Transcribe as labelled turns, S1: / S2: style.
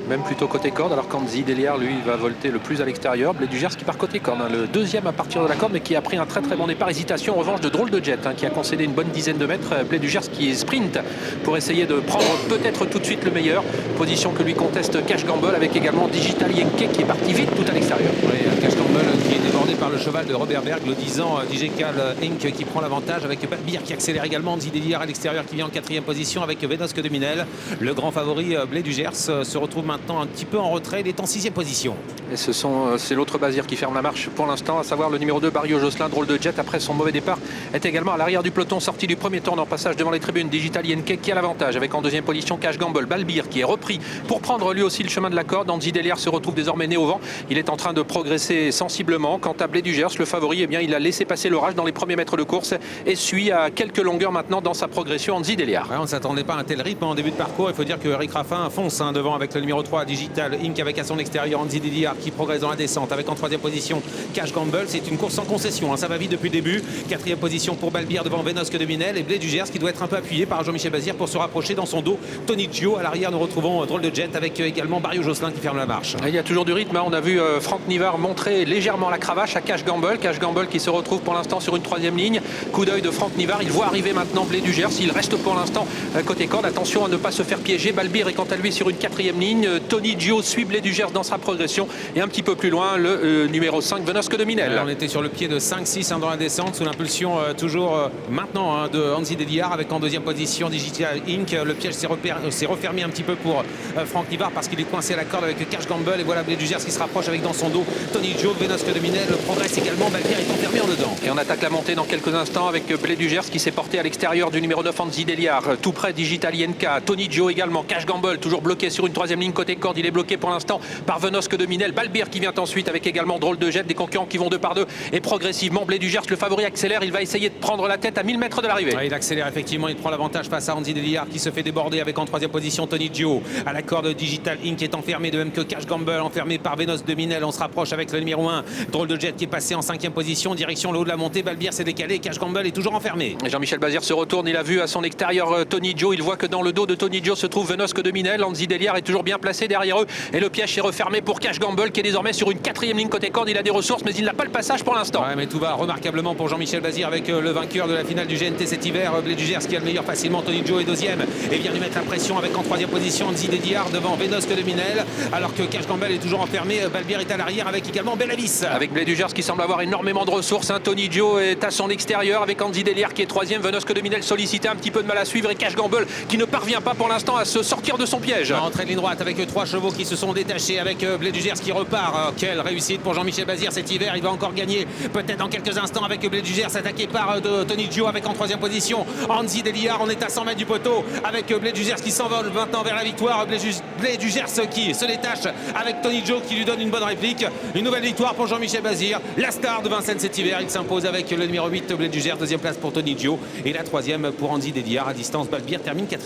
S1: Même plutôt côté corde, alors qu'Anzi Deliar, lui, va volter le plus à l'extérieur. Blé du Gers qui part côté corde, hein, le deuxième à partir de la corde, mais qui a pris un très bon départ. Hésitation en revanche de Drôle de Jet, hein, qui a concédé une bonne dizaine de mètres. Blé du Gers qui sprint pour essayer de prendre peut-être tout de suite le meilleur. Position que lui conteste Cash Gamble, avec également Digital Yenke qui est parti vite tout à l'extérieur.
S2: Oui, Cash Gamble qui est débordé par le cheval de Robert Berg, le 10 ans Digital Inc. qui prend l'avantage, avec Balbir qui accélère également. Anzi Deliar à l'extérieur qui vient en quatrième position avec Venosque de Minel. Le grand favori Blé du Gers se retrouve maintenant un petit peu en retrait. Il est en sixième position.
S1: Et c'est l'autre Bazir qui ferme la marche pour l'instant, à savoir le numéro 2, Barrio Josselin. Drôle de Jet, après son mauvais départ, est également à l'arrière du peloton, sorti du premier tour en passage devant les tribunes. Digital Yenke qui a l'avantage, avec en deuxième position Cash Gamble. Balbir qui est repris pour prendre lui aussi le chemin de la corde. Anzi Deliar se retrouve désormais né au vent. Il est en train de progresser sensiblement. Quant à Blé du Gers, le favori, eh bien, il a laissé passer l'orage dans les premiers mètres de course et suit à quelques longueurs maintenant dans sa progression Anzi Deliar.
S2: Ouais, on ne s'attendait pas à un tel rythme en début de parcours. Il faut dire que Eric Raffin fonce devant avec le numéro 3 Digital Inc. avec à son extérieur Anzi Deliar qui progresse dans la descente avec en troisième position Cash Gamble. C'est une course sans concession, hein. Ça va vite depuis le début. Quatrième position pour Balbir devant Venosque de Minel, et Blé du Gers qui doit être un peu appuyé par Jean-Michel Bazir pour se rapprocher. Dans son dos Tony Gio. À l'arrière nous retrouvons Drôle de Jet avec également Barrio Josselin qui ferme la marche.
S1: Il y a toujours du rythme, hein. On a vu Franck Nivard montrer légèrement la cravache à Cash Gamble. Cash Gamble qui se retrouve pour l'instant sur une troisième ligne. Coup d'œil de Franck Nivard, il voit arriver maintenant Blé du Gers. Il reste pour l'instant côté corde. Attention à ne pas se faire piéger. Balbir est quant à lui sur une quatrième ligne. Tony Gio suit Blé du Gers dans sa progression. Et un petit peu plus loin, le numéro 5, Venosque de Minel.
S2: On était sur le pied de 5-6 dans la descente, sous l'impulsion toujours maintenant de Anzi Deliar, avec en deuxième position Digital Inc. Le piège s'est refermé un petit peu pour Franck Nivard parce qu'il est coincé à la corde avec Cash Gamble. Et voilà Blé du Gers qui se rapproche avec dans son dos Tony Gio. Venosque de Minel progresse également. Balbir est enfermé en dedans.
S1: Et on attaque la montée dans quelques instants avec Blé du Gers qui s'est porté à l'extérieur du numéro 9, Anzi Deliar. Tout près Digital Yenke, Tony Gio également. Cash Gamble toujours bloqué sur une troisième ligne côté corde. Il est bloqué pour l'instant par Venosque de Minel. Balbir qui vient ensuite avec également Drôle de Jet. Des concurrents qui vont deux par deux. Et progressivement Blé du Gers, le favori, accélère. Il va essayer de prendre la tête à 1000 mètres de l'arrivée.
S2: Ouais, il accélère effectivement. Il prend l'avantage face à Anzi Deliar qui se fait déborder avec en troisième position Tony Gio. À la corde Digital Inc. est enfermé, de même que Cash Gamble, enfermé par Venosque de Minel. On se rapproche avec le numéro 1, Drôle de Jet qui est passé en cinquième position. Direction le haut de la montée. Balbir s'est décalé. Cash Gamble est toujours enfermé.
S1: Jean-Michel Bazir se retourne. Il a vu à son extérieur Tony Gio. Il voit que dans le dos de Tony Gio se trouve Venosque de Minel. Anzi Deliar est toujours bien placé derrière eux. Et le piège est refermé pour Cash Gamble qui est désormais sur une quatrième ligne côté corde. Il a des ressources, mais il n'a pas le passage pour l'instant.
S2: Ouais, mais tout va remarquablement pour Jean-Michel Bazir avec le vainqueur de la finale du GNT cet hiver, Blé du Gers, qui a le meilleur facilement. Tony Gio est deuxième et vient lui mettre la pression avec en troisième position Anzi Deliar devant Venosque de Minel, alors que Cash Gamble est toujours enfermé. Balbir est à l'arrière avec également Belavis.
S1: Avec Blé du Gers qui semble avoir énormément de ressources, hein. Tony Gio est à son extérieur avec Anzi Deliar qui est troisième. Venosque de Minel sollicité, un petit peu de mal à suivre, et Cash Gamble qui ne parvient pas pour l'instant à se sortir de son piège.
S2: Entrée de ligne droite avec trois chevaux qui se sont détachés, avec Blé du Gers qui repart. Quelle réussite pour Jean-Michel Bazir cet hiver. Il va encore gagner peut-être dans quelques instants avec Blé du Gers attaqué par Tony Gio avec en troisième position Anzi Deliar. On est à 100 mètres du poteau avec Blé du Gers qui s'envole maintenant vers la victoire. Blé du Gers qui se détache avec Tony Gio qui lui donne une bonne réplique. Une nouvelle victoire pour Jean-Michel Bazir, la star de Vincennes cet hiver. Il s'impose avec le numéro 8 Blé du Gers, deuxième place pour Tony Gio, et la troisième pour Anzi Deliar. À distance, Balbir termine quatrième.